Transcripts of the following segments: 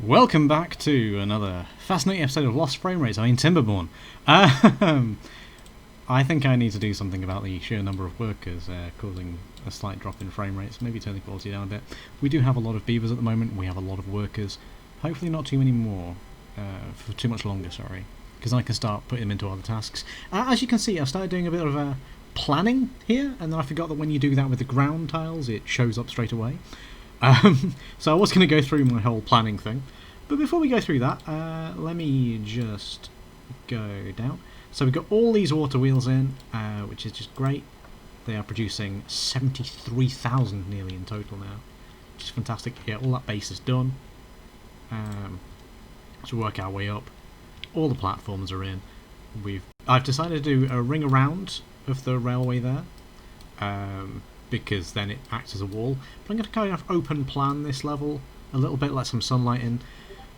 Welcome back to another fascinating episode of Lost Frame Rates. I mean, Timberborn. I think I need to do something about the sheer number of workers causing a slight drop in frame rates, maybe turn the quality down a bit. We do have a lot of beavers at the moment, we have a lot of workers. Hopefully not too many more, for too much longer, sorry. Because I can start putting them into other tasks. As you can see, I've started doing a bit of planning here, and then I forgot that when you do that with the ground tiles, it shows up straight away. So I was going to go through my whole planning thing, but before we go through that, let me just go down. So we've got all these water wheels in, which is just great. They are producing 73,000 nearly in total now, which is fantastic. Yeah, all that base is done. So work our way up. All the platforms are in. I've decided to do a ring around of the railway there. Because then it acts as a wall. But I'm going to kind of open plan this level a little bit, let some sunlight in.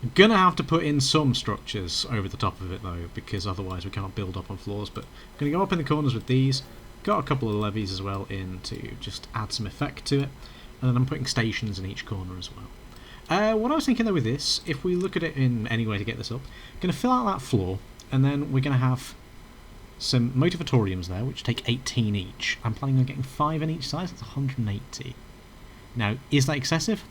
I'm going to have to put in some structures over the top of it though, because otherwise we can't build up on floors. But I'm going to go up in the corners with these. Got a couple of levees as well in to just add some effect to it. And then I'm putting stations in each corner as well. What I was thinking though with this, if we look at it in any way to get this up, I'm going to fill out that floor, and then we're going to have some motivatoriums there, which take 18 each. I'm planning on getting 5 in each size, that's 180. Now, is that excessive?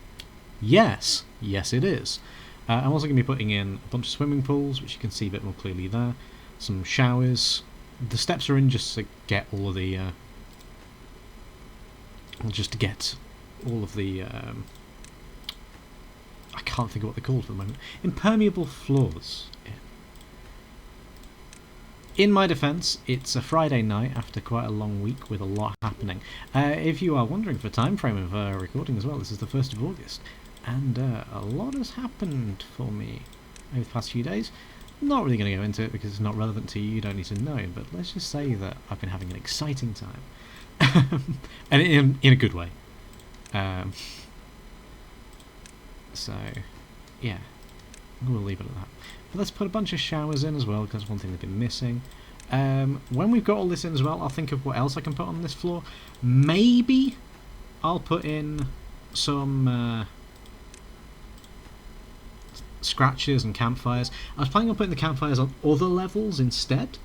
Yes. Yes, it is. I'm also going to be putting in a bunch of swimming pools, which you can see a bit more clearly there. Some showers. The steps are in just to get all of the... I can't think of what they're called for the moment. Impermeable floors. Yeah. In my defence, it's a Friday night after quite a long week with a lot happening. If you are wondering for time frame of recording as well, this is the 1st of August, and a lot has happened for me over the past few days. Not really going to go into it because it's not relevant to you, you don't need to know, but let's just say that I've been having an exciting time. And in a good way. So, yeah, we'll leave it at that. But let's put a bunch of showers in as well, because that's one thing they've been missing. When we've got all this in as well, I'll think of what else I can put on this floor. Maybe I'll put in some scratches and campfires. I was planning on putting the campfires on other levels instead.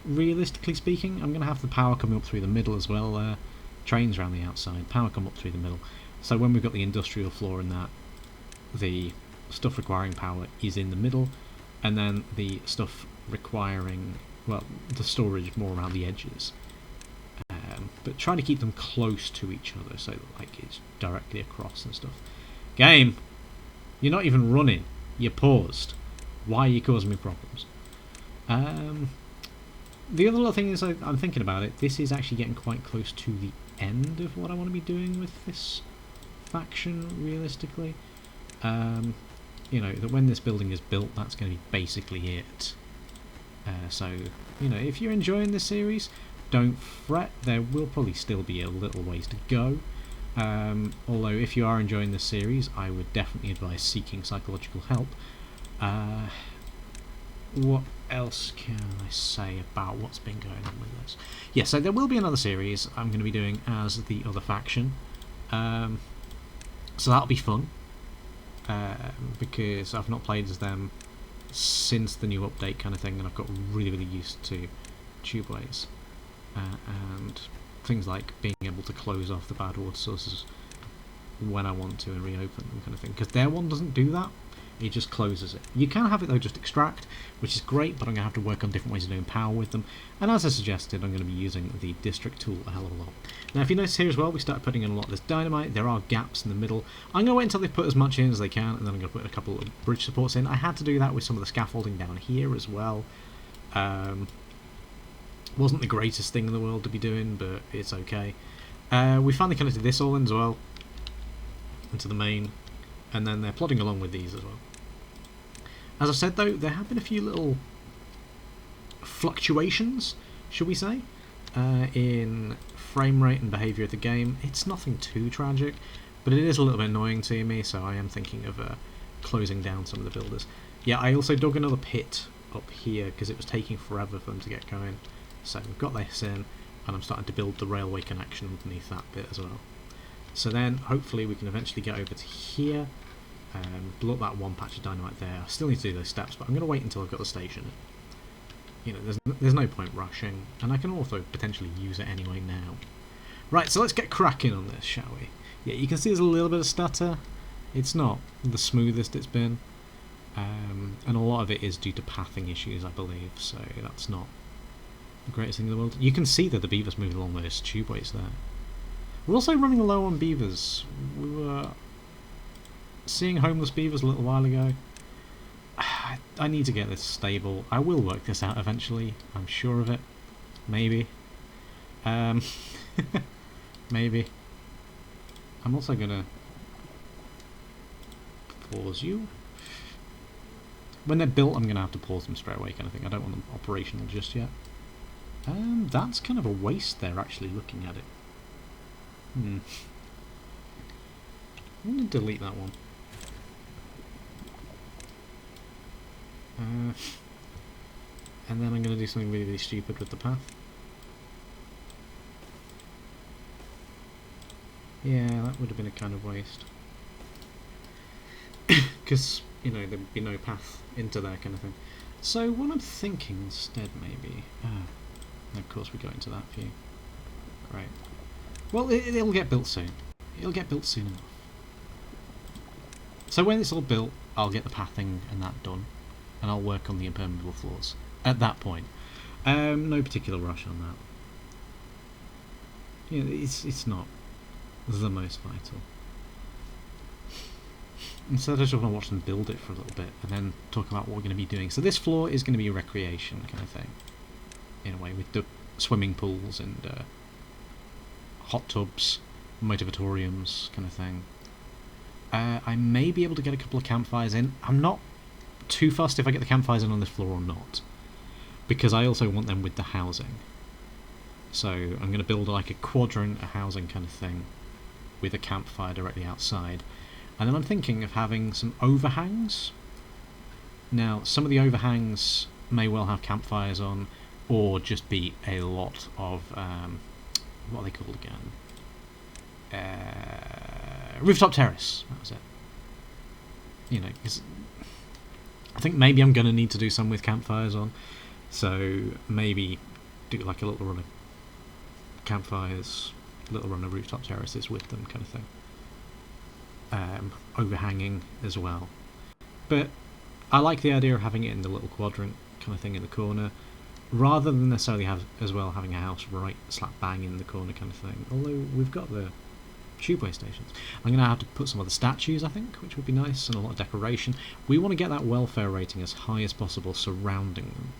Realistically speaking, I'm going to have the power coming up through the middle as well. Trains around the outside, power come up through the middle. So when we've got the industrial floor and that, the stuff requiring power is in the middle, and then the stuff requiring, well, the storage more around the edges. But trying to keep them close to each other so that like it's directly across and stuff. Game, you're not even running. You're paused. Why are you causing me problems? The other little thing is I'm thinking about it. This is actually getting quite close to the end of what I want to be doing with this faction, realistically. You know, that when this building is built, that's going to be basically it. So, you know, if you're enjoying this series, don't fret. There will probably still be a little ways to go. Although, if you are enjoying this series, I would definitely advise seeking psychological help. What else can I say about what's been going on with this? Yeah, so there will be another series I'm going to be doing as the other faction. So that'll be fun. Because I've not played as them since the new update kind of thing, and I've got really, really used to tubeways and things like being able to close off the bad water sources when I want to and reopen them kind of thing, because their one doesn't do that. It just closes it. You can have it though just extract, which is great, but I'm going to have to work on different ways of doing power with them, and as I suggested, I'm going to be using the district tool a hell of a lot. Now if you notice here as well, we started putting in a lot of this dynamite. There are gaps in the middle. I'm going to wait until they put as much in as they can, and then I'm going to put a couple of bridge supports in. I had to do that with some of the scaffolding down here as well. Wasn't the greatest thing in the world to be doing, but it's okay. We finally connected this all in as well into the main, and then they're plodding along with these as well. As I said though, there have been a few little fluctuations, should we say, in frame rate and behaviour of the game. It's nothing too tragic, but it is a little bit annoying to me, so I am thinking of closing down some of the builders. Yeah, I also dug another pit up here because it was taking forever for them to get going. So we've got this in, and I'm starting to build the railway connection underneath that bit as well. So then hopefully we can eventually get over to here, Blew up that one patch of dynamite there. I still need to do those steps, but I'm going to wait until I've got the station. You know, there's no point rushing, and I can also potentially use it anyway now. Right, so let's get cracking on this, shall we? Yeah, you can see there's a little bit of stutter. It's not the smoothest it's been, and a lot of it is due to pathing issues, I believe, so that's not the greatest thing in the world. You can see that the beavers moving along those tubeways there. We're also running low on beavers. We were seeing homeless beavers a little while ago. I need to get this stable. I will work this out eventually, I'm sure of it. Maybe. Maybe. I'm also gonna pause you. When they're built, I'm gonna have to pause them straight away, kind of thing. I don't want them operational just yet. That's kind of a waste there, actually, looking at it. I'm gonna delete that one. And then I'm gonna do something really, really stupid with the path. Yeah, that would have been a kind of waste. Because, you know, there'd be no path into there, kind of thing. So, what I'm thinking instead, maybe... of course we go into that view. Great. Well, it'll get built soon. It'll get built soon enough. So when it's all built, I'll get the pathing and that done. And I'll work on the impermeable floors. At that point. No particular rush on that. Yeah, it's not the most vital. Instead, I just want to watch them build it for a little bit and then talk about what we're going to be doing. So this floor is going to be a recreation kind of thing, in a way, with the swimming pools and hot tubs, motivatoriums kind of thing. I may be able to get a couple of campfires in. I'm not too fussed if I get the campfires in on this floor or not, because I also want them with the housing. So I'm going to build like a quadrant, a housing kind of thing, with a campfire directly outside. And then I'm thinking of having some overhangs. Now, some of the overhangs may well have campfires on, or just be a lot of, what are they called again? Rooftop terrace, that was it. You know, 'cause I think maybe I'm going to need to do some with campfires on, so maybe do like a little run of campfires, a little run of rooftop terraces with them kind of thing. Overhanging as well. But I like the idea of having it in the little quadrant kind of thing in the corner, rather than necessarily having a house right slap bang in the corner kind of thing. Although we've got the tubeway stations. I'm going to have to put some other statues, I think, which would be nice, and a lot of decoration. We want to get that welfare rating as high as possible surrounding them.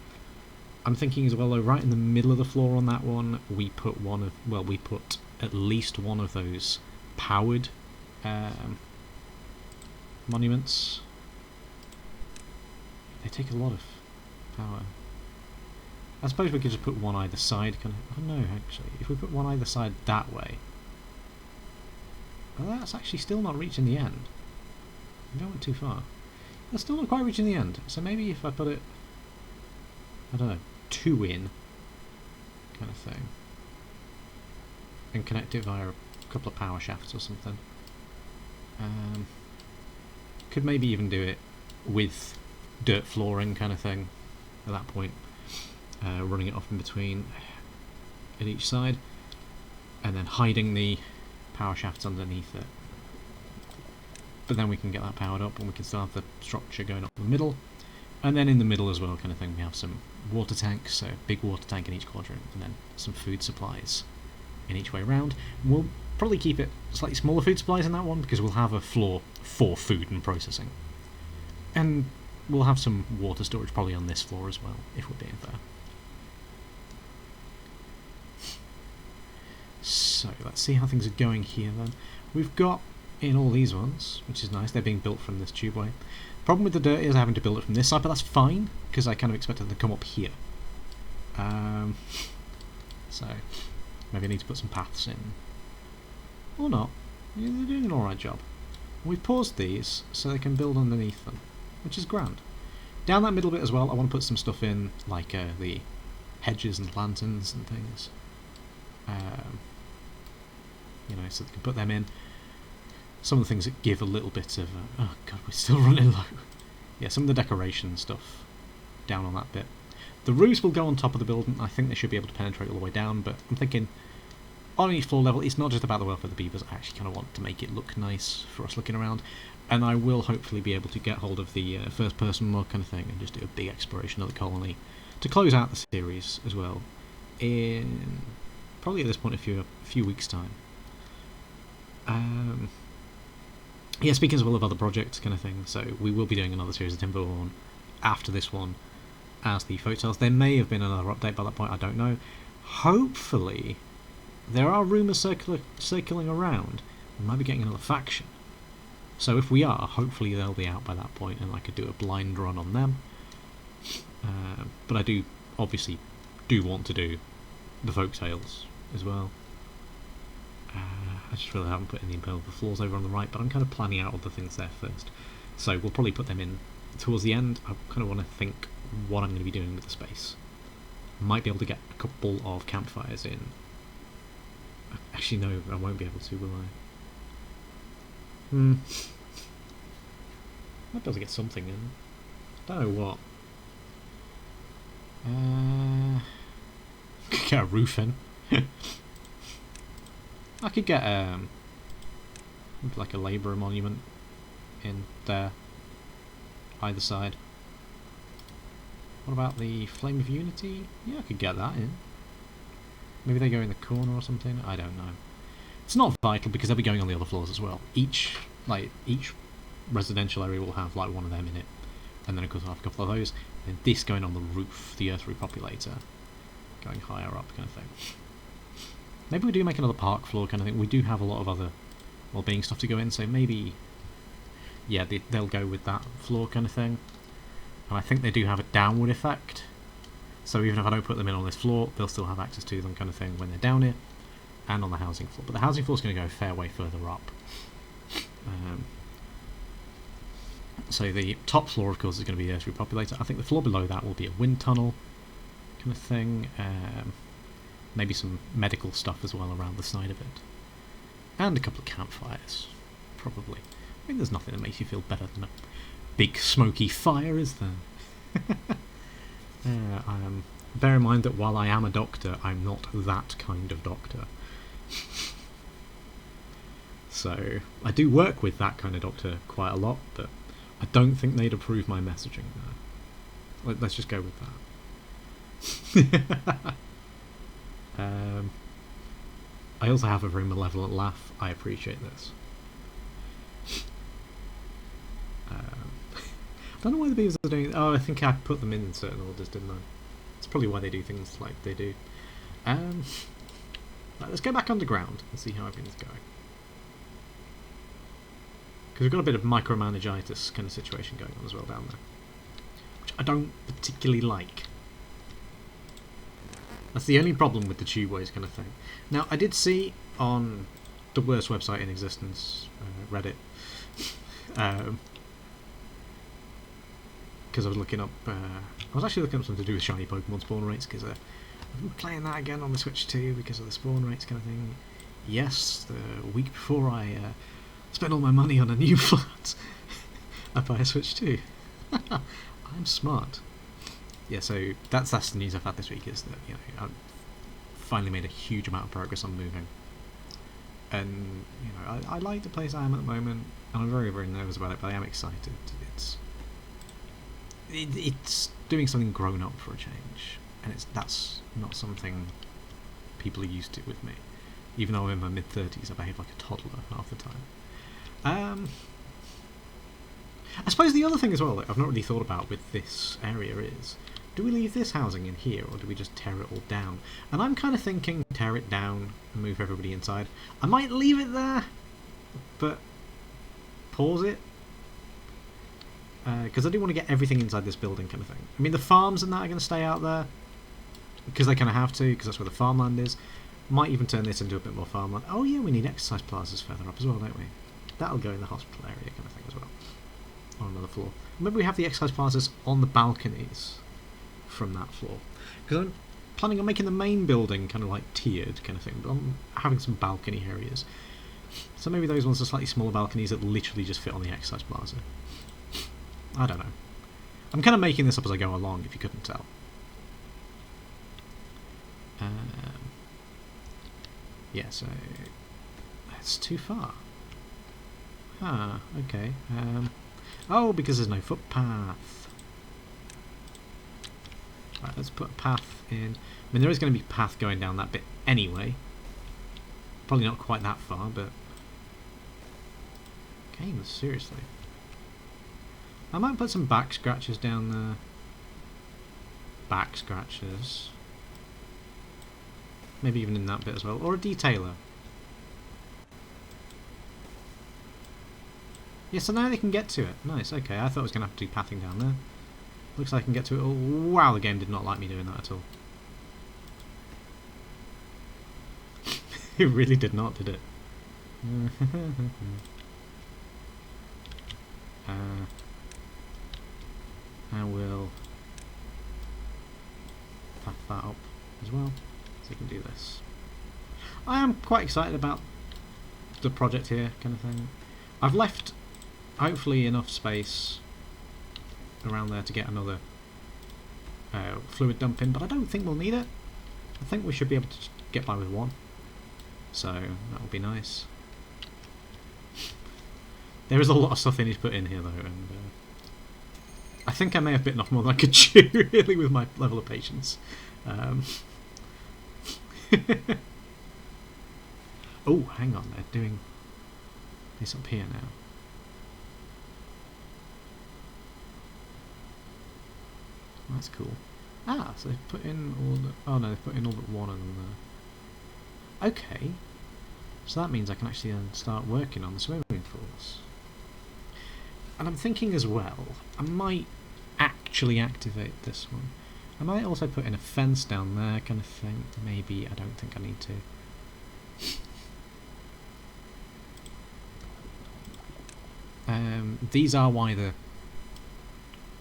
I'm thinking as well, though, right in the middle of the floor on that one, we put at least one of those powered monuments. They take a lot of power. I suppose we could just put one either side, kind of. Oh no, actually, if we put one either side that way, well, that's actually still not reaching the end. Maybe I went too far. That's still not quite reaching the end. So maybe if I put it, I don't know, 2 in, kind of thing, and connect it via a couple of power shafts or something. Could maybe even do it with dirt flooring kind of thing at that point, running it off in between at each side, and then hiding the power shafts underneath it. But then we can get that powered up and we can still have the structure going up the middle, and then in the middle as well kind of thing we have some water tanks, so big water tank in each quadrant, and then some food supplies in each way round. We'll probably keep it slightly smaller food supplies in that one, because we'll have a floor for food and processing, and we'll have some water storage probably on this floor as well, if we're being fair. So let's see how things are going here then. We've got in all these ones, which is nice, they're being built from this tubeway. Problem with the dirt is having to build it from this side, but that's fine, because I kind of expected them to come up here. So maybe I need to put some paths in. Or not. Yeah, they're doing an alright job. We've paused these so they can build underneath them, which is grand. Down that middle bit as well, I want to put some stuff in, like the hedges and lanterns and things. You know, so they can put them in. some of the things that give a little bit of... oh god, we're still running low. Yeah, some of the decoration stuff down on that bit. The roofs will go on top of the building. I think they should be able to penetrate all the way down, but I'm thinking on each floor level, it's not just about the welfare of the beavers. I actually kind of want to make it look nice for us looking around, and I will hopefully be able to get hold of the first-person mod kind of thing and just do a big exploration of the colony to close out the series as well in probably at this point a few weeks' time. Yeah, speaking as well of other projects kind of thing, so we will be doing another series of Timberborn after this one as the folk tales. There may have been another update by that point, I don't know. Hopefully, there are rumours circling around. We might be getting another faction. So if we are, hopefully they'll be out by that point and I could do a blind run on them. But I do obviously want to do the folk tales as well. I just really haven't put in the impermeable floors over on the right, but I'm kind of planning out all the things there first. So we'll probably put them in towards the end. I kind of want to think what I'm going to be doing with the space. Might be able to get a couple of campfires in. Actually, no, I won't be able to, will I? Might be able to get something in. Don't know what. Get a roof in. I could get like a labourer monument in there, either side. What about the Flame of Unity? Yeah, I could get that in. Maybe they go in the corner or something. I don't know. It's not vital because they'll be going on the other floors as well. Each residential area will have like one of them in it, and then of course I'll have a couple of those. And this going on the roof, the earth repopulator, going higher up, kind of thing. Maybe we do make another park floor kind of thing. We do have a lot of other well-being stuff to go in, so maybe, yeah, they'll go with that floor kind of thing. And I think they do have a downward effect, so even if I don't put them in on this floor, they'll still have access to them kind of thing when they're down here, and on the housing floor. But the housing floor is going to go a fair way further up. So the top floor, of course, is going to be the earth repopulator. I think the floor below that will be a wind tunnel kind of thing. Maybe some medical stuff as well around the side of it. And a couple of campfires, probably. I mean, there's nothing that makes you feel better than a big smoky fire, is there? Bear in mind that while I am a doctor, I'm not that kind of doctor. So, I do work with that kind of doctor quite a lot, but I don't think they'd approve my messaging there. Let's just go with that. I also have a very malevolent laugh. I appreciate this. I don't know why the beavers are doing... Oh, I think I put them in certain orders, didn't I? That's probably why they do things like they do. Right, let's go back underground and see how everything's going. Because we've got a bit of micromanagitis kind of situation going on as well down there, which I don't particularly like. That's the only problem with the tubeways kind of thing. Now, I did see on the worst website in existence, Reddit, because I was looking up, I was actually looking up something to do with shiny Pokemon spawn rates, because I've been playing that again on the Switch 2 because of the spawn rates kind of thing. Yes, the week before I spent all my money on a new flat, I buy a Switch 2. I'm smart. Yeah, so that's the news I've had this week, is that, you know, I've finally made a huge amount of progress on moving. And, you know, I like the place I am at the moment, and I'm very, very nervous about it, but I am excited. It's doing something grown up for a change, and that's not something people are used to with me. Even though I'm in my mid-30s, I behave like a toddler half the time. I suppose the other thing as well that I've not really thought about with this area is, do we leave this housing in here, or do we just tear it all down? And I'm kind of thinking tear it down and move everybody inside. I might leave it there, but pause it, because I do want to get everything inside this building kind of thing. I mean, the farms and that are going to stay out there, because they kind of have to, because that's where the farmland is. Might even turn this into a bit more farmland. Oh yeah, we need exercise plazas further up as well, don't we? That'll go in the hospital area kind of thing as well, on another floor. Maybe we have the exercise plazas on the balconies from that floor, because I'm planning on making the main building kind of like tiered kind of thing, but I'm having some balcony areas. So maybe those ones are slightly smaller balconies that literally just fit on the exercise plaza. I don't know. I'm kind of making this up as I go along, if you couldn't tell. Yeah, so that's too far. Ah, okay. Oh, because there's no footpath. Right, let's put a path in. I mean, there is going to be a path going down that bit anyway. Probably not quite that far, but... Games, seriously. I might put some back scratchers down there. Back scratchers. Maybe even in that bit as well. Or a detailer. Yeah, so now they can get to it. Nice, okay. I thought I was going to have to do pathing down there. Looks like I can get to it all. Wow, the game did not like me doing that at all. It really did not, did it? I will path that up as well, so we can do this. I am quite excited about the project here, kind of thing. I've left, hopefully, enough space around there to get another fluid dump in, but I don't think we'll need it. I think we should be able to get by with one, so that would be nice. There is a lot of stuff they need to put in here, though, and I think I may have bitten off more than I could chew, really, with my level of patience. Oh, hang on, they're doing this up here now. That's cool. Ah, so they've put in all the... Oh no, they've put in all but one of them there. Okay. So that means I can actually then start working on the swimming pools. And I'm thinking as well, I might actually activate this one. I might also put in a fence down there, kind of thing. Maybe, I don't think I need to. These are why the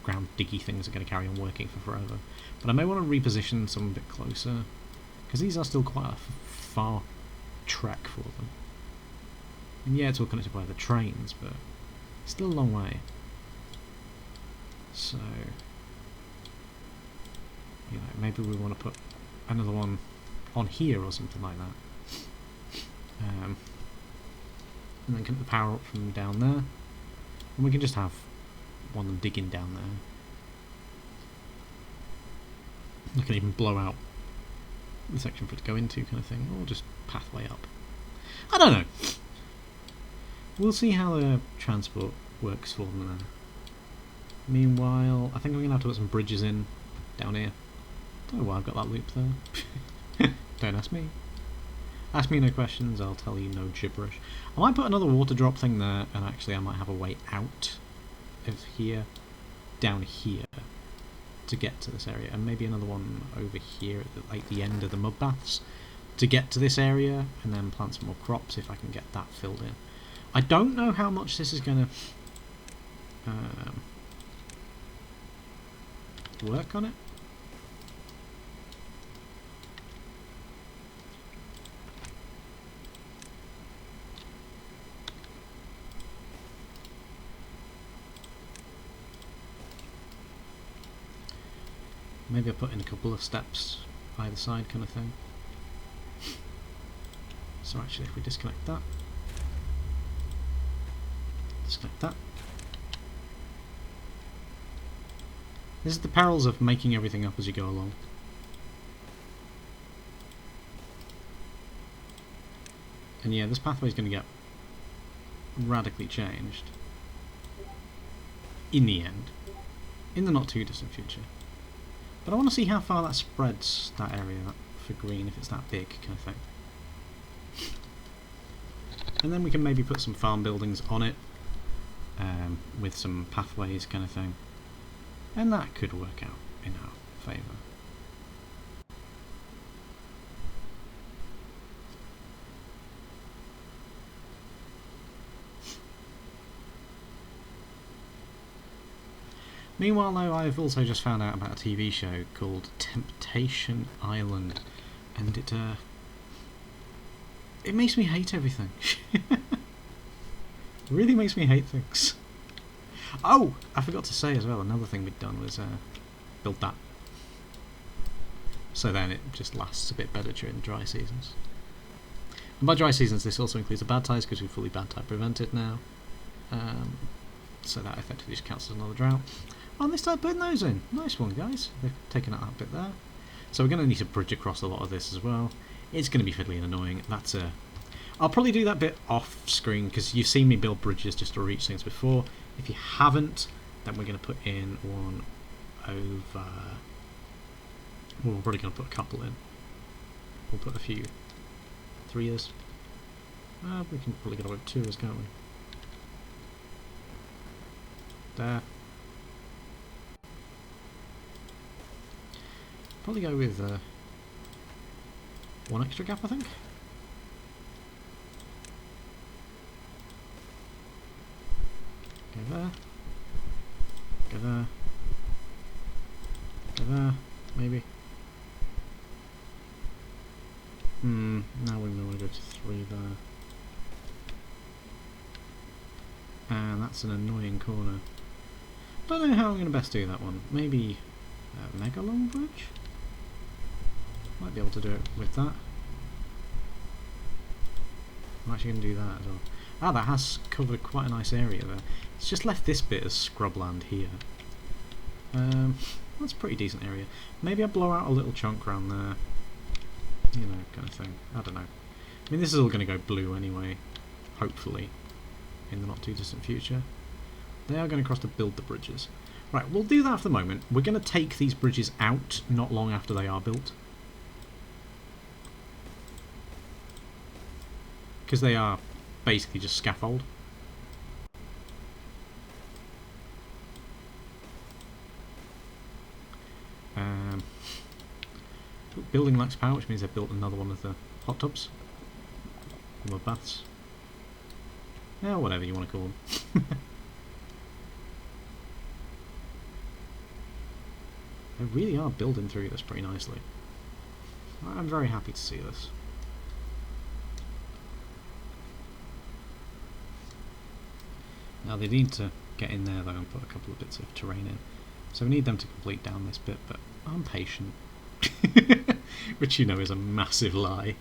ground diggy things are going to carry on working for forever. But I may want to reposition some a bit closer, because these are still quite a far trek for them. And yeah, it's all connected by the trains, but it's still a long way. So, you know, maybe we want to put another one on here or something like that. And then get the power up from down there. And we can just have one of them digging down there. I can even blow out the section for it to go into, kind of thing, or just pathway up. I don't know. We'll see how the transport works for them there. Meanwhile, I think I'm going to have to put some bridges in down here. Don't know why I've got that loop there. Don't ask me. Ask me no questions, I'll tell you no gibberish. I might put another water drop thing there, and actually I might have a way out of here, down here, to get to this area, and maybe another one over here at the end of the mud baths to get to this area, and then plant some more crops if I can get that filled in. I don't know how much this is going to work on it. Maybe I'll put in a couple of steps either side, kind of thing. So actually, if we disconnect that, disconnect that. This is the perils of making everything up as you go along. And yeah, this pathway is going to get radically changed in the end, in the not too distant future. But I want to see how far that spreads, that area for green, if it's that big, kind of thing. And then we can maybe put some farm buildings on it, with some pathways, kind of thing. And that could work out in our favour. Meanwhile, though, I've also just found out about a TV show called Temptation Island, and it It makes me hate everything. It really makes me hate things. Oh, I forgot to say as well, another thing we'd done was build that. So then it just lasts a bit better during dry seasons. And by dry seasons this also includes the bad tides because we've fully bad tide prevented now. So that effectively just counts as another drought. Oh, and they started putting those in. Nice one, guys. They've taken out that bit there. So we're going to need to bridge across a lot of this as well. It's going to be fiddly and annoying. I'll probably do that bit off screen because you've seen me build bridges just to reach things before. If you haven't, then we're going to put in one over... Well, we're probably going to put a couple in. We'll put a few. 3 years. We can probably get away with 2 years, can't we? There. Probably go with 1 extra gap, I think. Go there. Go there. Go there, maybe. Now we want to go to 3 there. And that's an annoying corner. Don't know how I'm going to best do that one. Maybe a mega long bridge? Might be able to do it with that. I'm actually going to do that as well. Ah, that has covered quite a nice area there. It's just left this bit as scrubland here. That's a pretty decent area. Maybe I blow out a little chunk around there. You know, kind of thing. I don't know. I mean, this is all going to go blue anyway. Hopefully. In the not too distant future. They are going to cross to build the bridges. Right, we'll do that for the moment. We're going to take these bridges out not long after they are built. Because they are basically just scaffold. Building lacks power, which means they've built another one of the hot tubs. Or the baths. Yeah, whatever you want to call them. They really are building through this pretty nicely. I'm very happy to see this. Now they need to get in there though and put a couple of bits of terrain in. So we need them to complete down this bit, but I'm patient. Which you know is a massive lie.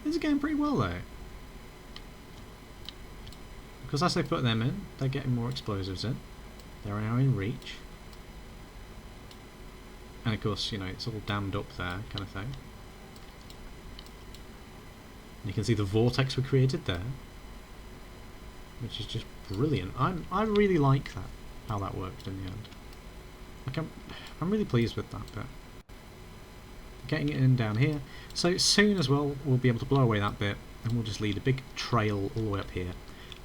This is going pretty well though. Because as they put them in, they're getting more explosives in. They're now in reach. And of course, you know, it's all dammed up there, kind of thing. And you can see the vortex we created there. Which is just brilliant. I really like that, how that worked in the end. Like I'm really pleased with that bit. Getting it in down here. So soon as well, we'll be able to blow away that bit, and we'll just lead a big trail all the way up here.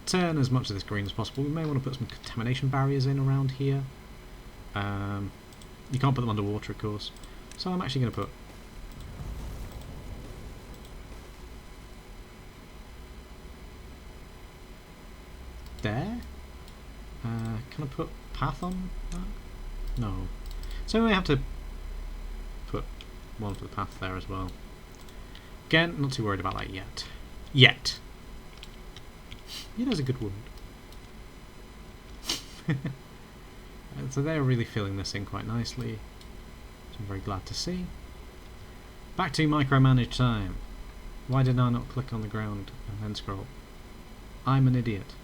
Turn as much of this green as possible. We may want to put some contamination barriers in around here. You can't put them underwater, of course. So I'm actually going to put... there? Can I put path on that? No. So we may have to put one for the path there as well. Again, not too worried about that yet. Yet! You know, it's a good word. So they're really filling this in quite nicely, which I'm very glad to see. Back to micromanage time. Why did I not click on the ground and then scroll? I'm an idiot.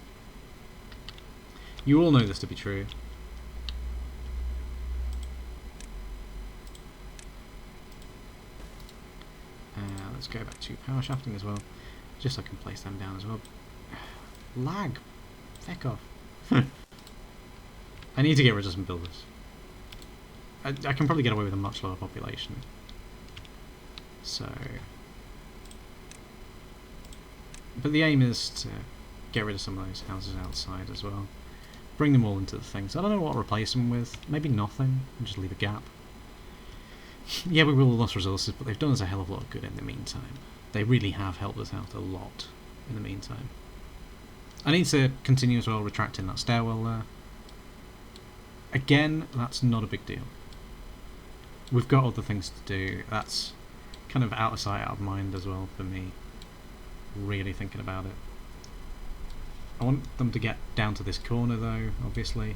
You all know this to be true. Let's go back to power shafting as well, just so I can place them down as well. Lag! Feck off. I need to get rid of some builders. I can probably get away with a much lower population. So... But the aim is to get rid of some of those houses outside as well. Bring them all into the things. I don't know what to replace them with. Maybe nothing, and just leave a gap. Yeah, we will have lost resources, but they've done us a hell of a lot of good in the meantime. They really have helped us out a lot in the meantime. I need to continue as well retracting that stairwell there. Again, that's not a big deal. We've got other things to do. That's kind of out of sight, out of mind as well for me. Really thinking about it. I want them to get down to this corner though, obviously,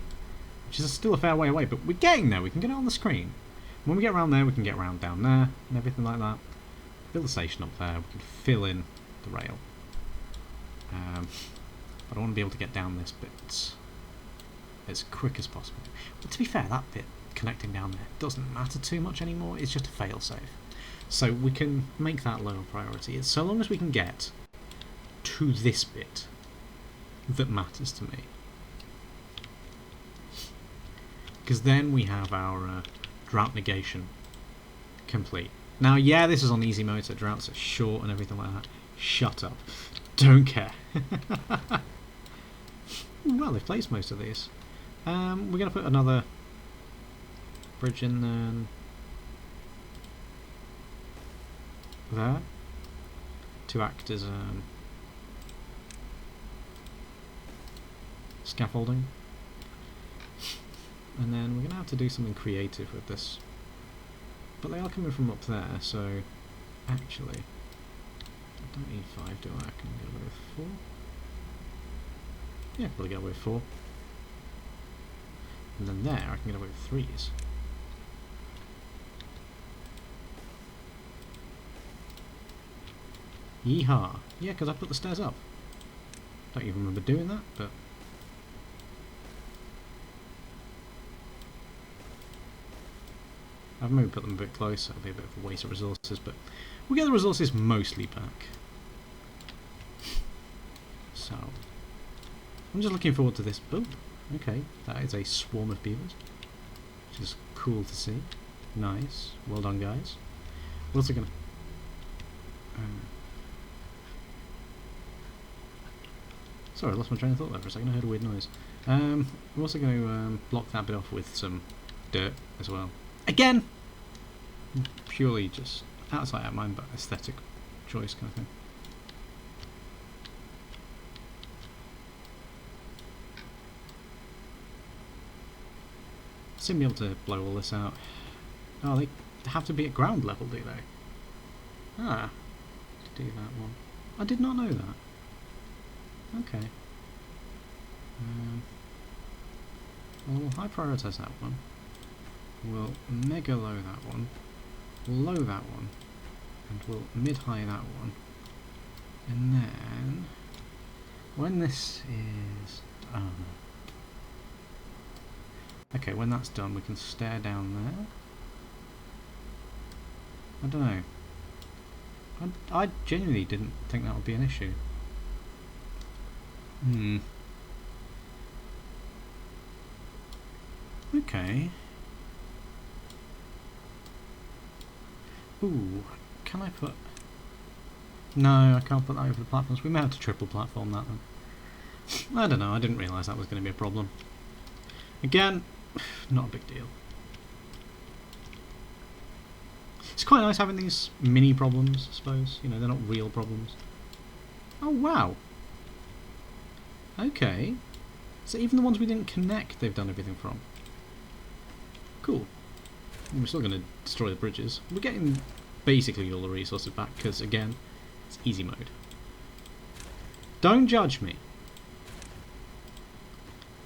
which is still a fair way away, but we're getting there. We can get it on the screen. When we get around there, we can get around down there and everything like that. Build the station up there. We can fill in the rail. But I want to be able to get down this bit as quick as possible. But to be fair, that bit connecting down there doesn't matter too much anymore. It's just a fail-safe. So we can make that lower priority. It's so long as we can get to this bit that matters to me. Because then we have our drought negation complete. Now, yeah, this is on easy mode, so droughts are short and everything like that. Shut up. Don't care. Well, they've placed most of these. We're going to put another bridge in there to act as scaffolding. And then we're going to have to do something creative with this. But they are coming from up there, so actually, I don't need 5, do I? I can get away with 4. Yeah, probably get away with 4. And then there, I can get away with 3s. Yeehaw! Yeah, because I put the stairs up. Don't even remember doing that, but... I've maybe put them a bit closer, it'll be a bit of a waste of resources, but we'll get the resources mostly back. So, I'm just looking forward to this. Oh, okay, that is a swarm of beavers, which is cool to see. Nice, well done guys. We're also going to... sorry, I lost my train of thought there for a second, I heard a weird noise. We're also going to block that bit off with some dirt as well. Again! Purely just out of sight, out of mind, but aesthetic choice kind of thing. Seem to be able to blow all this out. Oh, they have to be at ground level, do they? Ah, to do that one. I did not know that. Okay. Well, we'll high prioritise that one. We'll mega low that one, we'll low that one, and we'll mid-high that one. And then, when this is... okay, when that's done, we can stare down there. I don't know. I genuinely didn't think that would be an issue. Okay. Ooh, can I put... No, I can't put that over the platforms. We may have to triple platform that then. I don't know, I didn't realise that was going to be a problem. Again, not a big deal. It's quite nice having these mini problems, I suppose. You know, they're not real problems. Oh, wow. Okay. So even the ones we didn't connect, they've done everything from. Cool. We're still going to destroy the bridges. We're getting basically all the resources back because, again, it's easy mode. Don't judge me.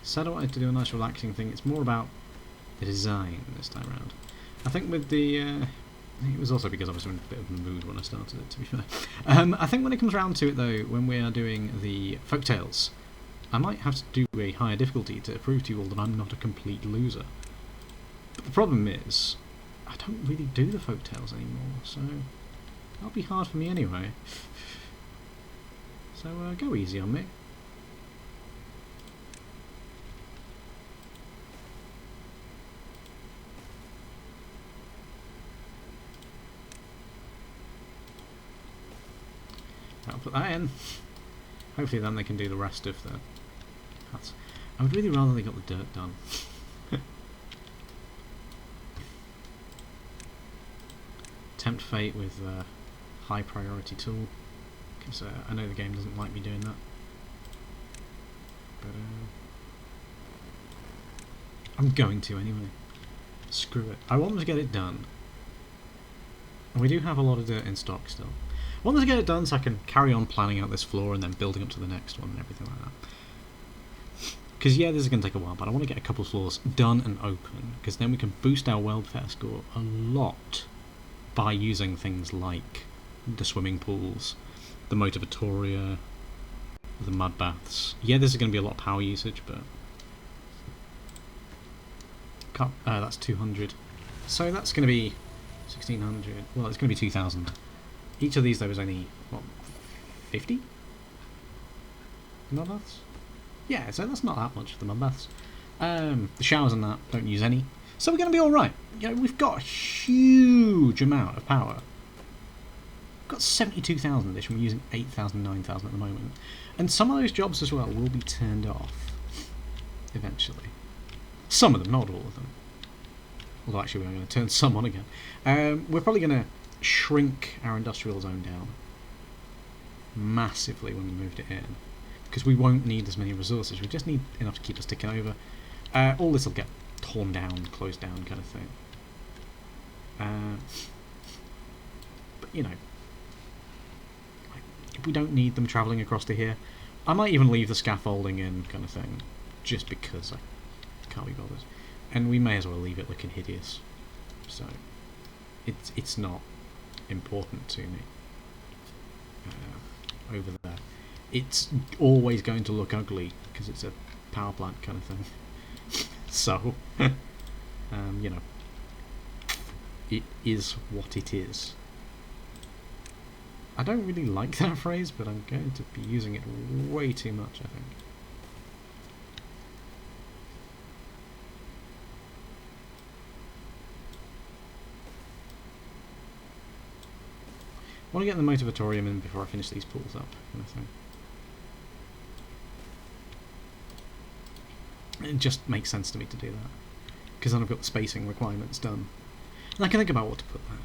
Said I wanted to do a nice relaxing thing. It's more about the design this time around. I think with the... it was also because I was in a bit of a mood when I started it, to be fair. I think when it comes around to it, though, when we are doing the folktales, I might have to do a higher difficulty to prove to you all that I'm not a complete loser. But the problem is, I don't really do the folktales anymore, so that'll be hard for me anyway. So go easy on me. I'll put that in. Hopefully then they can do the rest of the... I would really rather they got the dirt done. Tempt fate with high priority tool, because I know the game doesn't like me doing that. But I'm going to anyway. Screw it. I want them to get it done. And we do have a lot of dirt in stock still. I want to get it done so I can carry on planning out this floor and then building up to the next one and everything like that. Because yeah, this is going to take a while, but I want to get a couple of floors done and open, because then we can boost our welfare score a lot by using things like the swimming pools, the motivatoria, the mud baths. Yeah, this is going to be a lot of power usage, but that's 200. So that's going to be 1600. Well, it's going to be 2000. Each of these though is only what, 50 mud baths. Yeah, so that's not that much for the mud baths. The showers and that don't use any, so we're going to be all right. You know, we've got a huge amount of power. We've got 72,000-ish, and we're using 8,000, 9,000 at the moment. And some of those jobs as well will be turned off eventually. Some of them, not all of them. Although actually we're going to turn some on again. We're probably going to shrink our industrial zone down massively when we moved it in, because we won't need as many resources. We just need enough to keep us ticking over. All this will get torn down, closed down, kind of thing. But you know, if we don't need them travelling across to here, I might even leave the scaffolding in, kind of thing, just because I can't be bothered. And we may as well leave it looking hideous. So it's not important to me. Over there, it's always going to look ugly because it's a power plant kind of thing. So you know, it is what it is. I don't really like that phrase, but I'm going to be using it way too much, I think. I want to get the motivatorium in before I finish these pools up, kind of thing. It just makes sense to me to do that, because then I've got the spacing requirements done, and I can think about what to put there.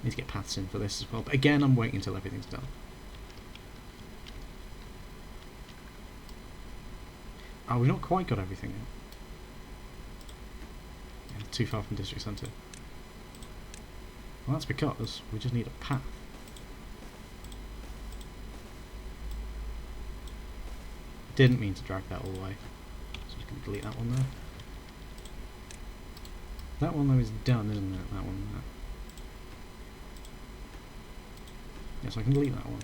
Need to get paths in for this as well, but again, I'm waiting until everything's done. Oh, we've not quite got everything yet. Yeah, too far from district centre. Well, that's because we just need a path. Didn't mean to drag that all the way, so I'm just going to delete that one there. That one though is done, isn't it? That one there. Yes, I can delete that one.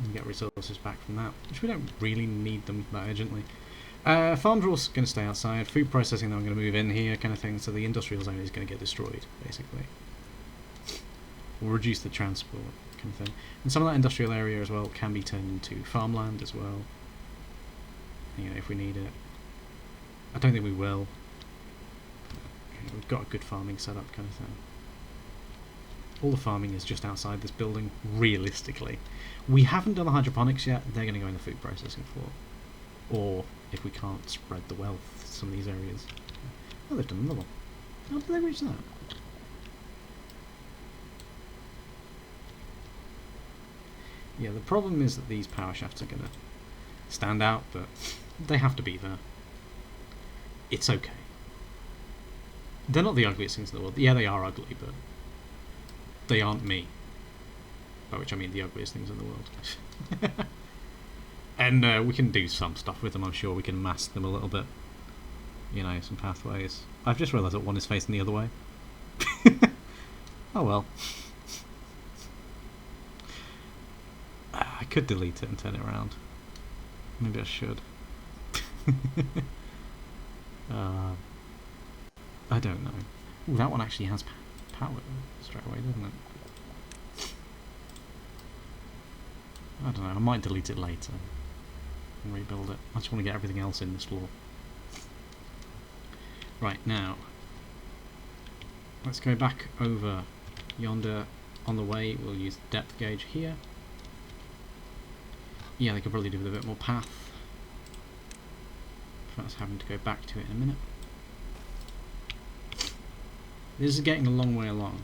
And get resources back from that, which we don't really need them that urgently. Farms are also going to stay outside. Food processing, though, I'm going to move in here, kind of thing. So the industrial zone is going to get destroyed, basically. We'll reduce the transport, kind of thing. And some of that industrial area as well can be turned into farmland as well. You know, if we need it. I don't think we will. Okay, we've got a good farming setup, kind of thing. All the farming is just outside this building, realistically. We haven't done the hydroponics yet. They're going to go in the food processing floor. Or, if we can't spread the wealth, some of these areas. Oh, they've done another one. How did they reach that? Yeah, the problem is that these power shafts are going to stand out, but they have to be there. It's okay. They're not the ugliest things in the world. Yeah, they are ugly, but they aren't me. By which I mean the ugliest things in the world. And we can do some stuff with them, I'm sure. We can mask them a little bit. You know, some pathways. I've just realised that one is facing the other way. Oh well. I could delete it and turn it around. Maybe I should. I don't know. Ooh, that one actually has power straight away, doesn't it? I don't know, I might delete it later and rebuild it. I just want to get everything else in this floor. Right, now let's go back over yonder. On the way we'll use the depth gauge here. Yeah, they could probably do with a bit more path. That's having to go back to it in a minute. This is getting a long way along.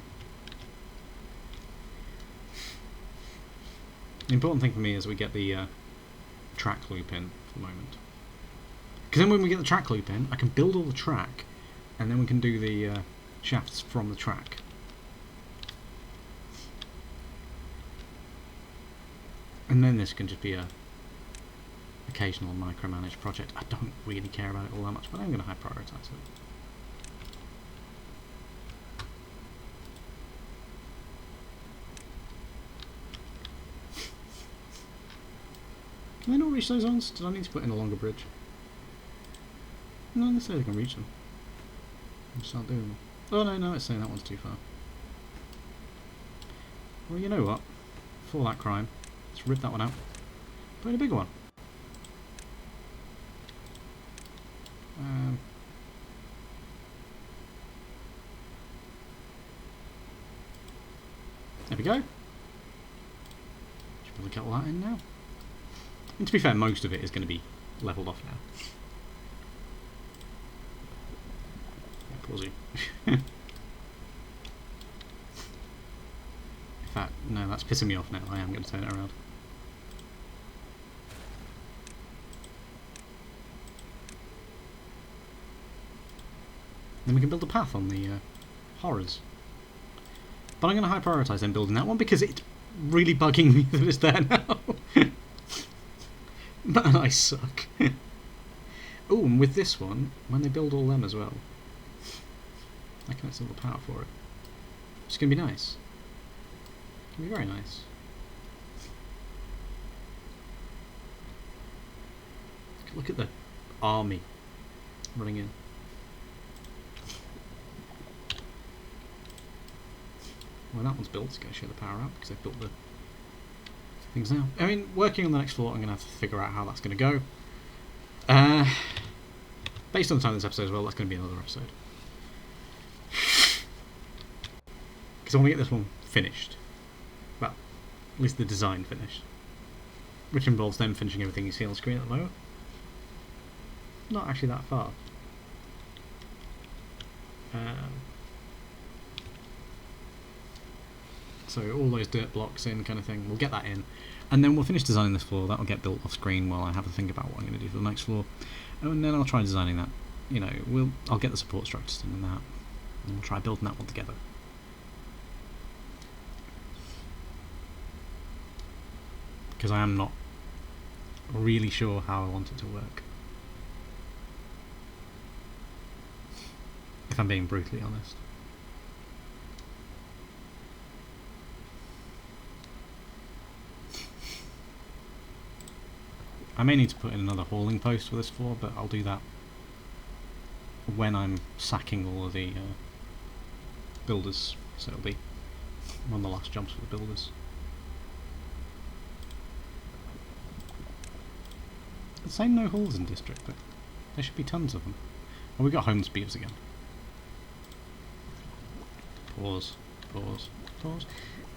The important thing for me is we get the track loop in for the moment. Because then when we get the track loop in, I can build all the track, and then we can do the shafts from the track. And then this can just be a occasional micromanaged project. I don't really care about it all that much, but I'm going to high prioritise it. Can they not reach those ones? Did I need to put in a longer bridge? No, they say they can reach them. I'll start doing them. Oh no, it's saying that one's too far. Well, you know what? For that crime, let's rip that one out. Put in a bigger one. There we go. Should probably get all that in now. And to be fair, most of it is going to be levelled off now. Yeah, pause you. In fact, no, that's pissing me off now. I am going to turn it around. Then we can build a path on the horrors. But I'm going to high prioritise then building that one because it's really bugging me that it's there now. Man, I suck. Oh, and with this one, when they build all them as well, I can have some of the power for it. It's going to be nice. It's going to be very nice. Look at the army running in. Well, that one's built, it's going to show the power out because they've built the things now. I mean, working on the next floor, I'm going to have to figure out how that's going to go. Based on the time of this episode as well, that's going to be another episode. Because I want to get this one finished. Well, at least the design finished. Which involves them finishing everything you see on the screen at the moment. Not actually that far. So all those dirt blocks in kind of thing, we'll get that in. And then we'll finish designing this floor, that will get built off screen while I have a think about what I'm going to do for the next floor. And then I'll try designing that, you know, I'll get the support structures in and that, and we'll try building that one together. Because I am not really sure how I want it to work. If I'm being brutally honest. I may need to put in another hauling post for this floor, but I'll do that when I'm sacking all of the builders, so it'll be one of the last jobs for the builders. It's saying no halls in district, but there should be tons of them. Oh, we got homeless beavers again. Pause, pause, pause.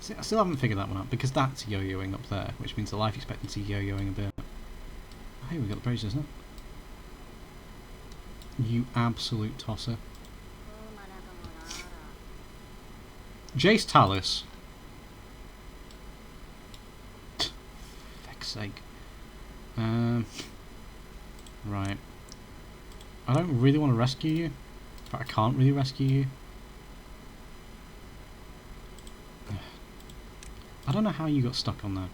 See, I still haven't figured that one out, because that's yo-yoing up there, which means the life expectancy yo-yoing a bit. Hey, we got the bridge, isn't it? You absolute tosser. Jace Talus. Feck's sake. Right. I don't really want to rescue you, but I can't really rescue you. I don't know how you got stuck on there.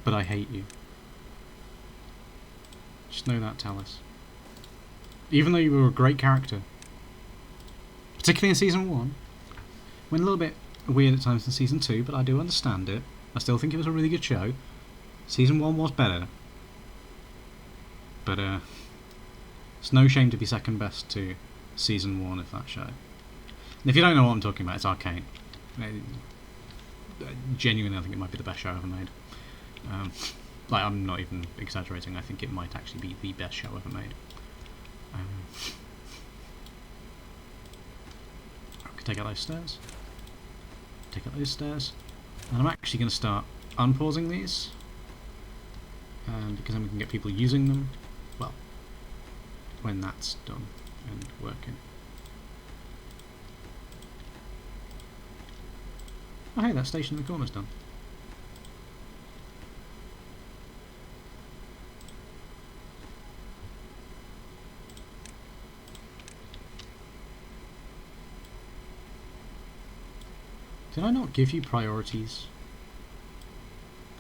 But I hate you. Just know that, Talus. Even though you were a great character, particularly in Season 1, went a little bit weird at times in Season 2, but I do understand it. I still think it was a really good show. Season 1 was better. But, it's no shame to be second best to Season 1 of that show. And if you don't know what I'm talking about, it's Arcane. Genuinely, I think it might be the best show ever made. Like, I'm not even exaggerating, I think it might actually be the best show ever made. I could take out those stairs. Take out those stairs. And I'm actually going to start unpausing these. Because then we can get people using them. Well, when that's done and working. Oh hey, that station in the corner's done. Did I not give you priorities?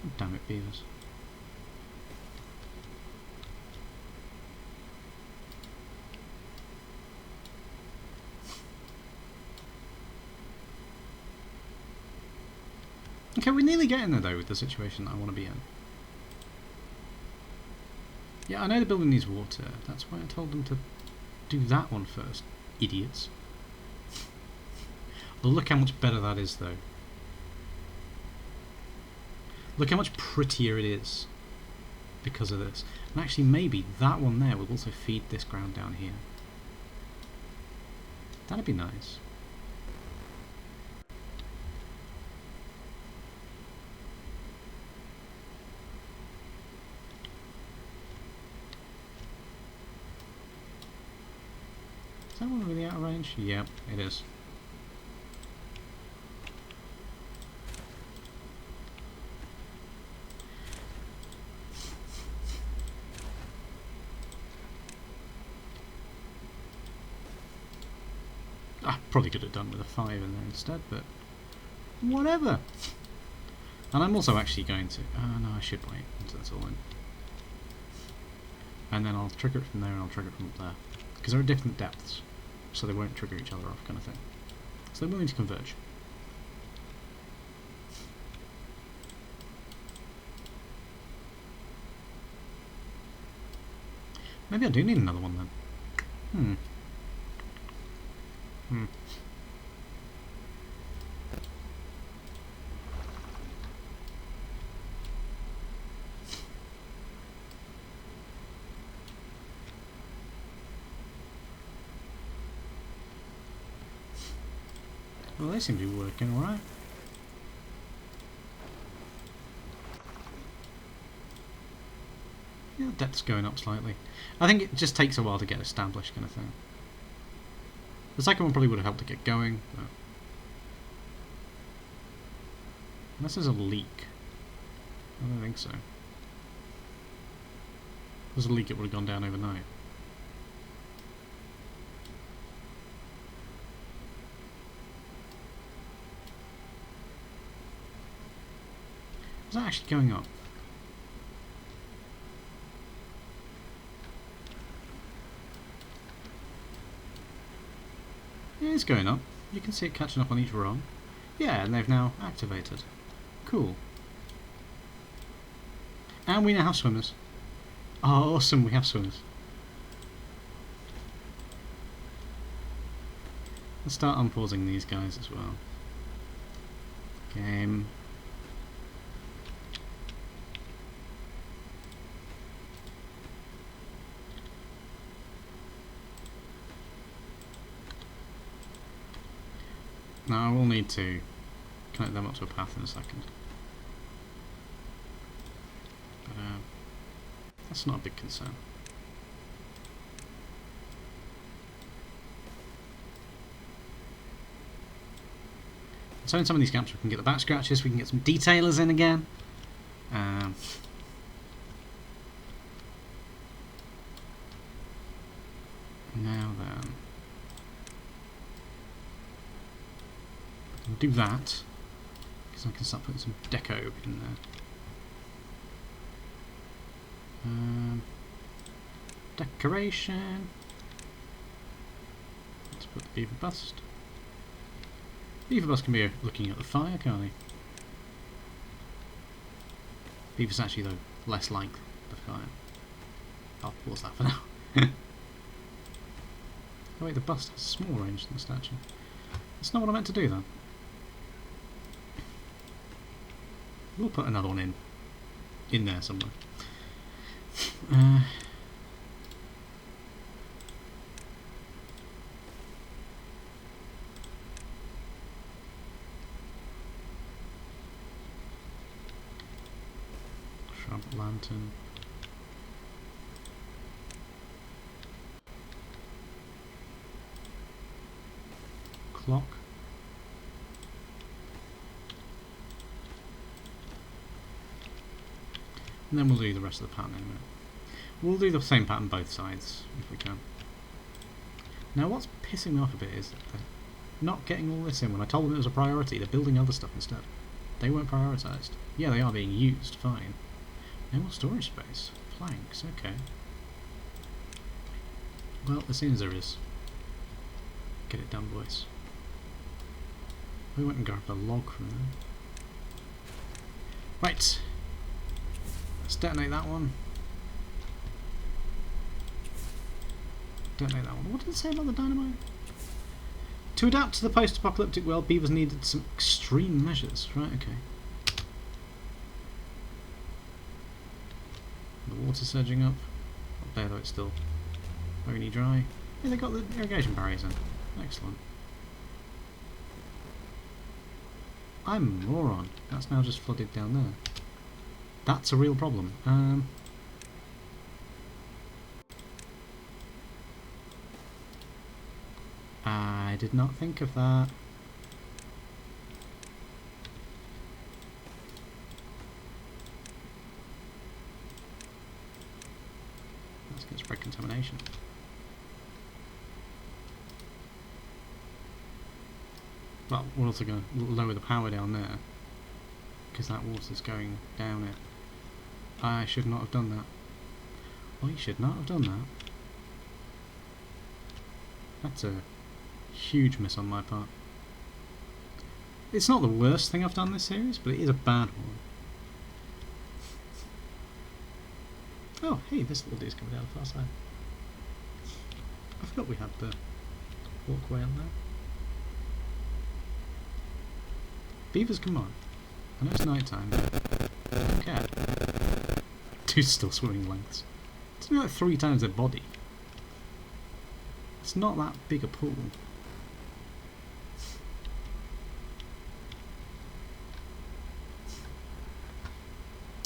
God damn it, beavers. Okay, we're nearly getting there though with the situation that I want to be in. Yeah, I know the building needs water. That's why I told them to do that one first. Idiots. But look how much better that is though. Look how much prettier it is because of this. And actually maybe that one there will also feed this ground down here. That'd be nice. Is that one really out of range? Yep, it is. I probably could have done with a 5 in there instead, but whatever. And I'm also actually going to... no, I should wait until that's all in. And then I'll trigger it from there and I'll trigger it from up there. Because they're at different depths, so they won't trigger each other off kind of thing. So they're willing to converge. Maybe I do need another one then. Well, they seem to be working alright. Yeah, depth's going up slightly. I think it just takes a while to get established kind of thing. The second one probably would have helped to get going, but... Unless there's a leak. I don't think so. If there's a leak, it would have gone down overnight. Is that actually going up? Yeah, it's going up. You can see it catching up on each rung. Yeah, and they've now activated. Cool. And we now have swimmers. Oh, awesome, we have swimmers. Let's start unpausing these guys as well. Game. Now I will need to connect them up to a path in a second. But that's not a big concern. So in some of these gaps we can get the back scratches, we can get some detailers in again. Now then. Do that, because I can start putting some deco in there. Decoration. Let's put the beaver bust. Beaver bust can be looking at the fire, can't he? Beaver's actually though less like the fire. I'll pause that for now. Oh wait, the bust has a smaller range than the statue. That's not what I meant to do though. We'll put another one in there somewhere. Shrub lantern. Clock. And then we'll do the rest of the pattern in a minute. We'll do the same pattern both sides, if we can. Now what's pissing me off a bit is that not getting all this in when I told them it was a priority? They're building other stuff instead. They weren't prioritised. Yeah, they are being used, fine. No more storage space. Planks, okay. Well, as soon as there is. Get it done, boys. We went and grabbed a log from there. Right. Let's detonate that one. Detonate that one. What did it say about the dynamite? To adapt to the post-apocalyptic world, beavers needed some extreme measures. Right, okay. The water's surging up. Not there though, it's still bony dry. Yeah, they got the irrigation barriers in. Excellent. I'm a moron. That's now just flooded down there. That's a real problem. I did not think of that. That's going to spread contamination. Well, we're also going to lower the power down there because that water's going down it. I should not have done that. I should not have done that. That's a huge miss on my part. It's not the worst thing I've done this series, but it is a bad one. Oh, hey, this little dude's coming down the far side. I forgot we had the walkway on there. Beavers, come on. I know it's night time, but I don't care. Dude's still swimming lengths. It's only like 3 times their body. It's not that big a pool.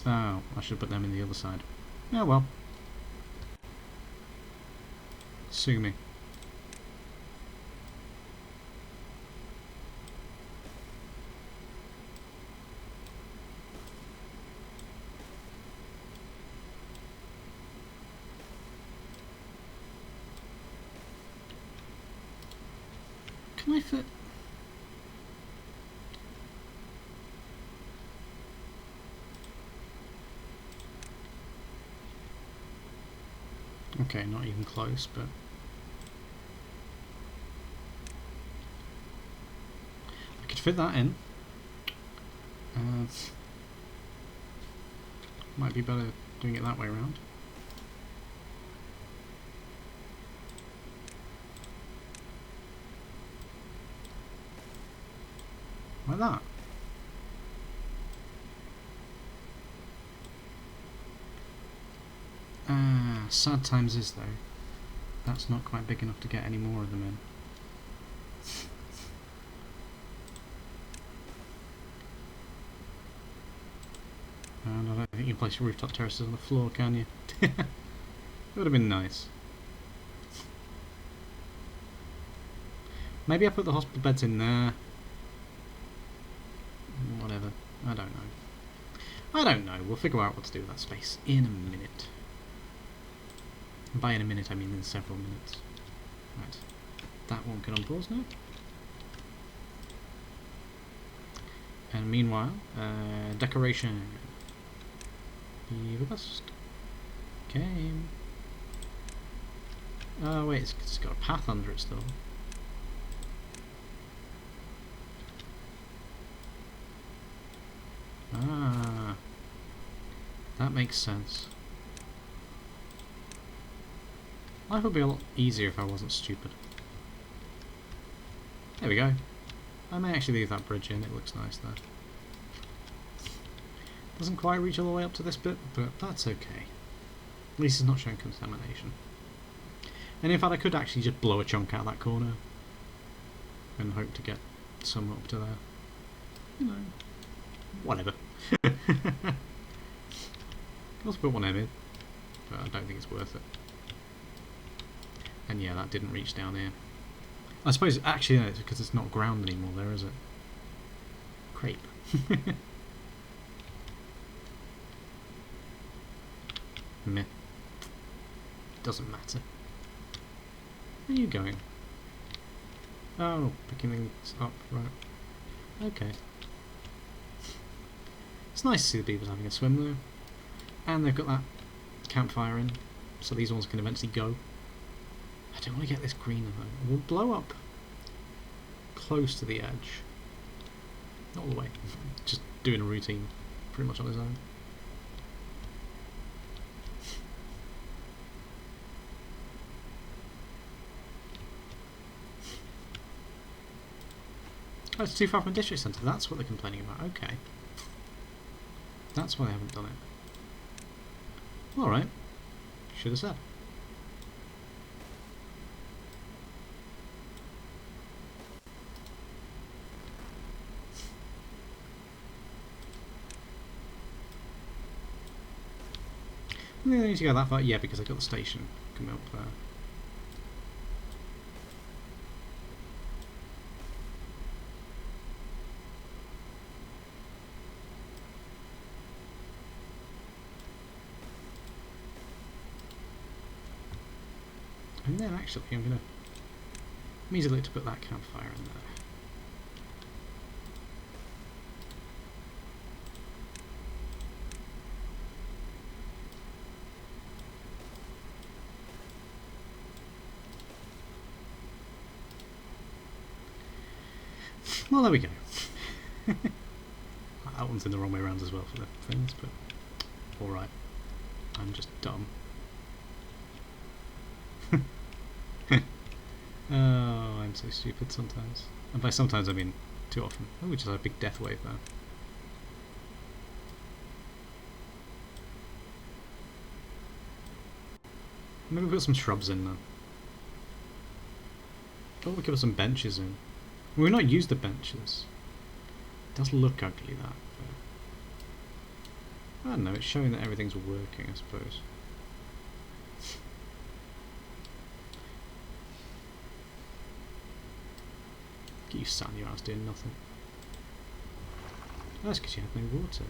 Oh, I should put them in the other side. Oh well. Sue me. Can I fit? Okay, not even close, but I could fit that in. Might be better doing it that way around. Like that. Sad times is though, that's not quite big enough to get any more of them in. And I don't think you can place your rooftop terraces on the floor, can you? It would have been nice. Maybe I put the hospital beds in there. Whatever. I don't know. I don't know. We'll figure out what to do with that space in a minute. And by in a minute, I mean in several minutes. Right. That won't get on pause now. And meanwhile, decoration. Beaver bust. Came. Oh wait, it's got a path under it still. Ah, that makes sense. Life would be a lot easier if I wasn't stupid. There we go. I may actually leave that bridge in, it looks nice there. Doesn't quite reach all the way up to this bit, but that's okay. At least it's not showing contamination. And in fact I could actually just blow a chunk out of that corner and hope to get some up to there. You know, whatever. Can also put one in, but I don't think it's worth it. And yeah, that didn't reach down here. I suppose actually no, it's because it's not ground anymore there, is it? Crepe. Meh. Doesn't matter. Where are you going? Oh, picking things up, right. Okay. It's nice to see the beavers having a swim though. And they've got that campfire in, so these ones can eventually go. I don't want to get this greener though. We'll blow up close to the edge. Not all the way. Just doing a routine pretty much on his own. Oh, it's too far from a district centre. That's what they're complaining about. Okay. That's why they haven't done it. Alright. Should have said. I think they need to go that far. Yeah, because I got the station coming up there. And then actually I'm going to easily to put that campfire in there. Well, there we go. That one's in the wrong way around as well for the things, but alright. I'm just dumb. Oh, I'm so stupid sometimes. And by sometimes I mean too often. Oh, we just had a big death wave there. Maybe put some shrubs in there. Oh, we could put some benches in. We've not used the benches. It does look ugly, that. But I don't know, it's showing that everything's working, I suppose. Get you sat in your house doing nothing. Oh, that's because you have no water.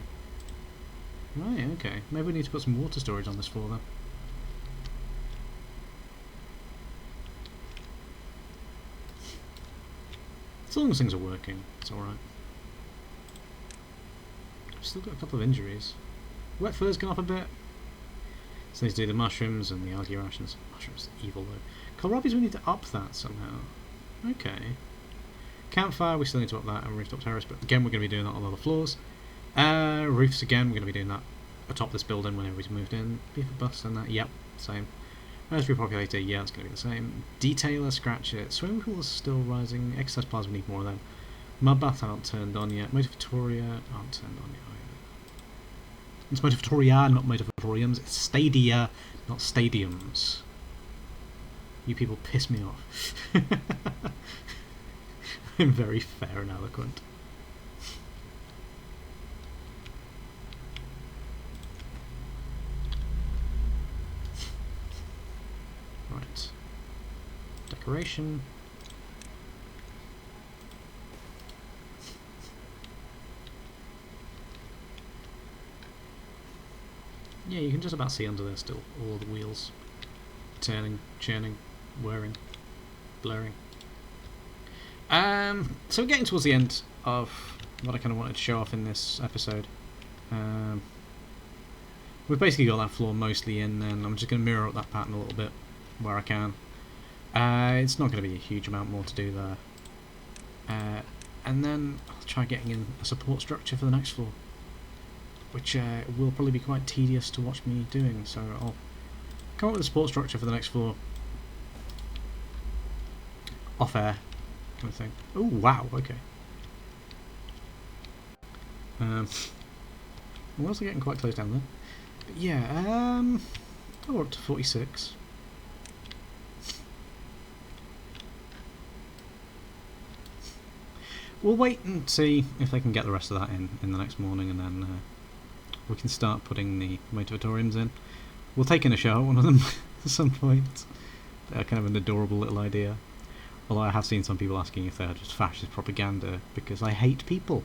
Right, okay. Maybe we need to put some water storage on this floor then. As long as things are working, it's alright. I've still got a couple of injuries. Wet fur's gone up a bit. So need to do the mushrooms and the algae rations. Mushrooms are evil though. Kohlrabies, we need to up that somehow. Okay. Campfire, we still need to up that, and rooftop terrace, but again we're going to be doing that on other floors. Roofs again, we're going to be doing that atop this building whenever we've moved in. Beaver bus and that, yep, same. Nursery populator, yeah, it's going to be the same. Detailer, scratch it. Swimming pool is still rising. Exercise plazas, we need more of them. Mud bath aren't turned on yet. Motivatoria aren't turned on yet either. It's Motivatoria, not Motivatoriums. It's Stadia, not Stadiums. You people piss me off. I'm very fair and eloquent. Right. Decoration. Yeah, you can just about see under there still all the wheels turning, churning, whirring, blurring. So we're getting towards the end of what I kind of wanted to show off in this episode. We've basically got that floor mostly in, and I'm just going to mirror up that pattern a little bit where I can. It's not going to be a huge amount more to do there. And then I'll try getting in a support structure for the next floor, which will probably be quite tedious to watch me doing, so I'll come up with a support structure for the next floor off air kind of thing. Oh wow, okay. We're also getting quite close down there. But yeah, oh, we're up to 46. We'll wait and see if they can get the rest of that in the next morning, and then we can start putting the motivatoriums in. We'll take in a show, one of them, at some point. They're kind of an adorable little idea. Although I have seen some people asking if they're just fascist propaganda, because I hate people.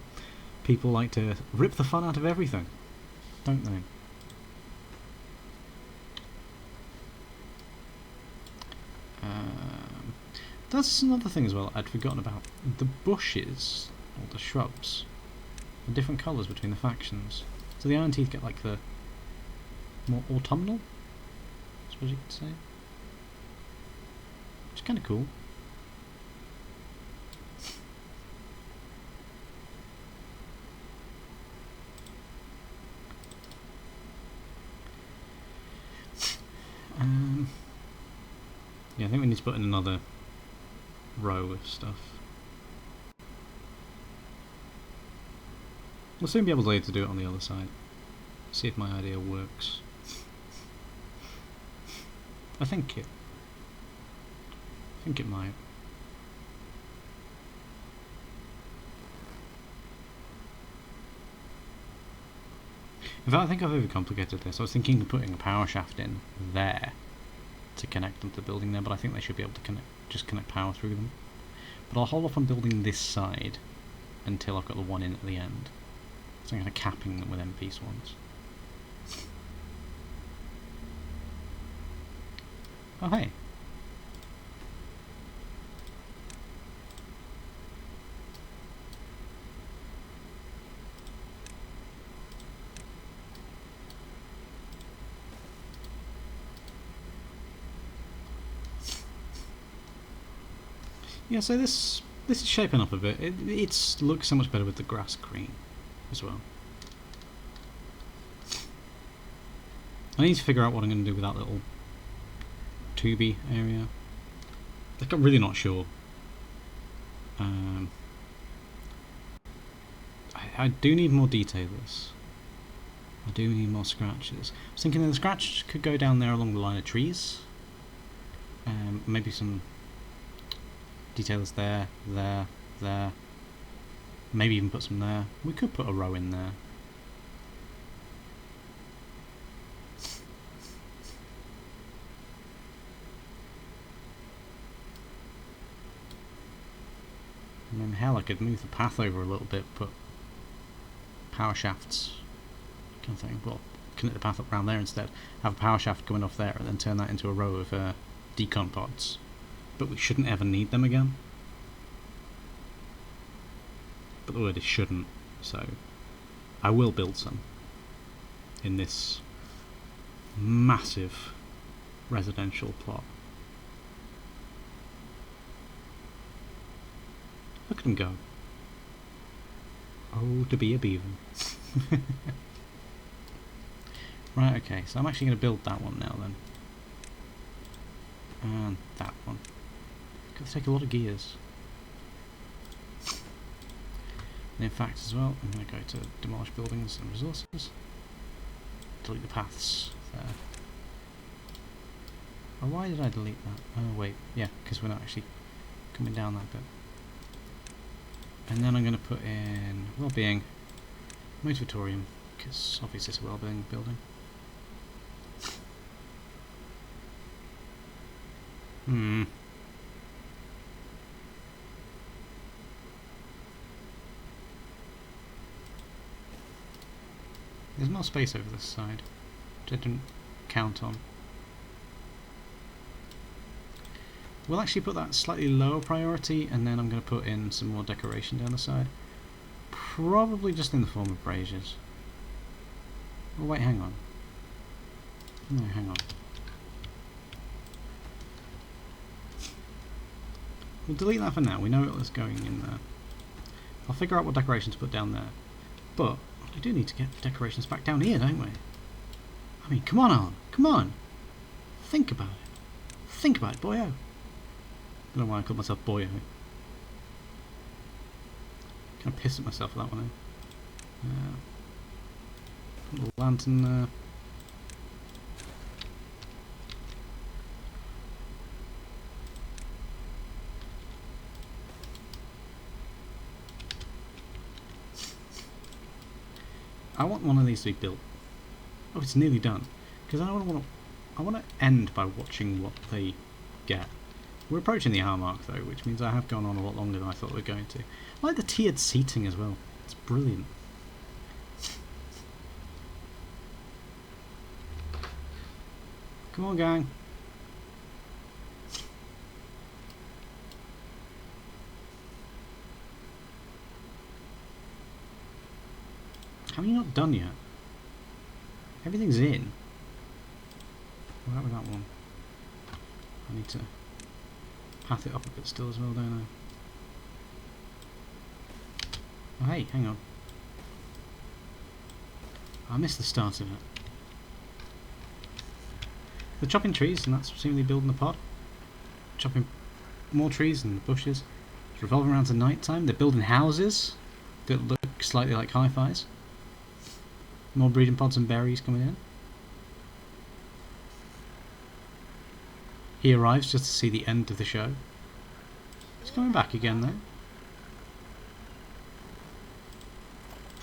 People like to rip the fun out of everything, don't they? That's another thing as well I'd forgotten about. The bushes, or the shrubs, are different colours between the factions. So the Iron Teeth get like the more autumnal, I suppose you could say. Which is kind of cool. Yeah, I think we need to put in another row of stuff. We'll soon be able to do it on the other side. See if my idea works. I think it might. In fact, I think I've overcomplicated this. I was thinking of putting a power shaft in there to connect them to the building there, but I think they should be able to just connect power through them. But I'll hold off on building this side until I've got the one in at the end. So I'm kind of capping them with MP swans. Oh hey. Yeah, so this is shaping up a bit. It looks so much better with the grass green as well. I need to figure out what I'm going to do with that little tubey area. I'm really not sure. I do need more detailers. I do need more scratches. I was thinking that the scratch could go down there along the line of trees. Maybe some detailers there, there. Maybe even put some there. We could put a row in there. I mean, hell, I could move the path over a little bit, put power shafts kind of thing. Well, connect the path up around there instead. Have a power shaft going off there and then turn that into a row of decon pods. But we shouldn't ever need them again. But the word is shouldn't, so I will build some in this massive residential plot. Look at them go. Oh, to be a beaver. Right, okay, so I'm actually going to build that one now then. And that one. Going to take a lot of gears. And in fact as well, I'm going to go to demolish buildings and resources. Delete the paths there. Oh, why did I delete that? Oh wait, yeah, because we're not actually coming down that bit. And then I'm going to put in well-being, motivatorium, because obviously it's a well-being building. There's more space over this side, which I didn't count on. We'll actually put that slightly lower priority, and then I'm going to put in some more decoration down the side. Probably just in the form of braziers. Oh wait, hang on. No, hang on. We'll delete that for now, we know what's going in there. I'll figure out what decorations to put down there. But we do need to get the decorations back down here, don't we? I mean, come on, Alan, come on! Think about it. Think about it, boyo. I don't know why I called myself boyo. Kind of pissed at myself for that one. Put the lantern there. I want one of these to be built. Oh, it's nearly done. Because I want to end by watching what they get. We're approaching the hour mark though, which means I have gone on a lot longer than I thought we were going to. I like the tiered seating as well. It's brilliant. Come on, gang. How are you not done yet? Everything's in. What about with that one? I need to path it up a bit still as well, don't I? Oh, hey, hang on. I missed the start of it. They're chopping trees, and that's seemingly building the pod. Chopping more trees and bushes. It's revolving around to night time. They're building houses that look slightly like hi-fis. More breeding pods and berries coming in. He arrives just to see the end of the show. He's coming back again though.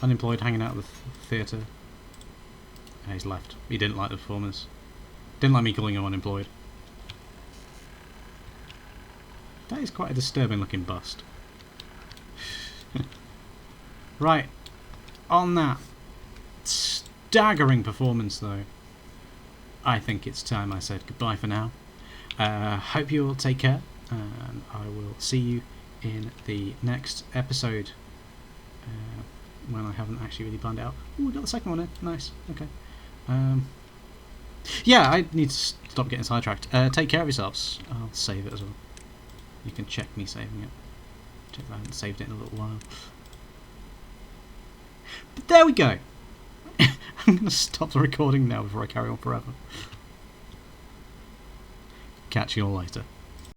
Unemployed, hanging out at the theatre. And he's left. He didn't like the performance. Didn't like me calling him unemployed. That is quite a disturbing looking bust. Right. On that staggering performance though, I think it's time I said goodbye for now. Hope you all take care, and I will see you in the next episode when I haven't actually really planned it out. Ooh, got the second one in. Nice. Okay. Yeah, I need to stop getting sidetracked. Take care of yourselves. I'll save it as well. You can check me saving it. Check that I haven't saved it in a little while. But there we go. I'm going to stop the recording now before I carry on forever. Catch you all later.